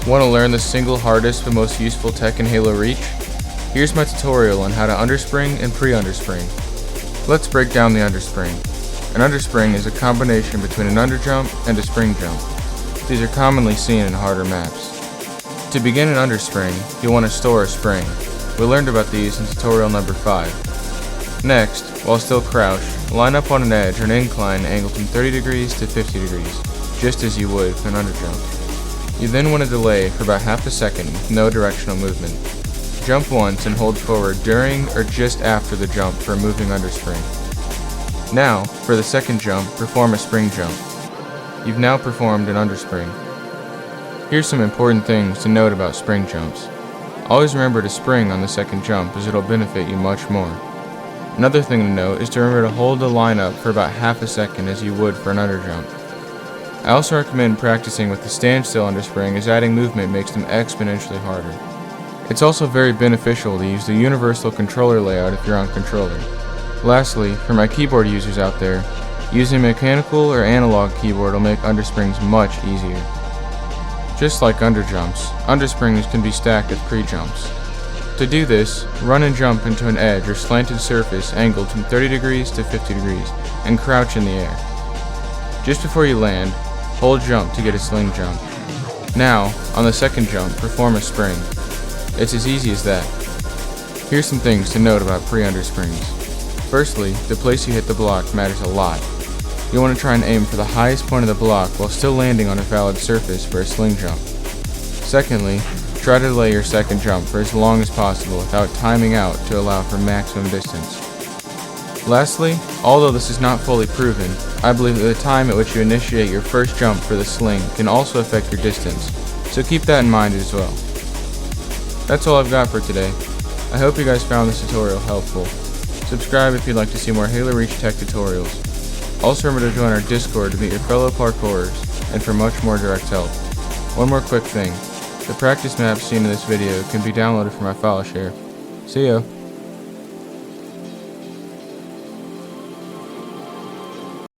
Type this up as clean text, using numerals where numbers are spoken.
Want to learn the single hardest but most useful tech in Halo Reach? Here's my tutorial on how to underspring and pre-underspring. Let's break down the underspring. An underspring is a combination between an underjump and a spring jump. These are commonly seen in harder maps. To begin an underspring, you'll want to store a spring. We learned about these in tutorial number 5. Next, while still crouched, line up on an edge or an incline angled from 30 degrees to 50 degrees, just as you would for an underjump. You then want to delay for about half a second with no directional movement. Jump once and hold forward during or just after the jump for a moving underspring. Now, for the second jump, perform a spring jump. You've now performed an underspring. Here's some important things to note about spring jumps. Always remember to spring on the second jump as it'll benefit you much more. Another thing to note is to remember to hold the line up for about half a second as you would for an underjump. I also recommend practicing with the standstill underspring as adding movement makes them exponentially harder. It's also very beneficial to use the universal controller layout if you're on controller. Lastly, for my keyboard users out there, using a mechanical or analog keyboard will make undersprings much easier. Just like underjumps, undersprings can be stacked with pre-jumps. To do this, run and jump into an edge or slanted surface angled from 30 degrees to 50 degrees and crouch in the air. Just before you land, hold jump to get a sling jump. Now, on the second jump, perform a spring. It's as easy as that. Here's some things to note about pre-undersprings. Firstly, the place you hit the block matters a lot. You'll want to try and aim for the highest point of the block while still landing on a valid surface for a sling jump. Secondly, try to delay your second jump for as long as possible without timing out to allow for maximum distance. Lastly, although this is not fully proven, I believe that the time at which you initiate your first jump for the sling can also affect your distance, so keep that in mind as well. That's all I've got for today. I hope you guys found this tutorial helpful. Subscribe if you'd like to see more Halo Reach tech tutorials. Also remember to join our Discord to meet your fellow parkourers and for much more direct help. One more quick thing, the practice maps seen in this video can be downloaded from my file share. See ya!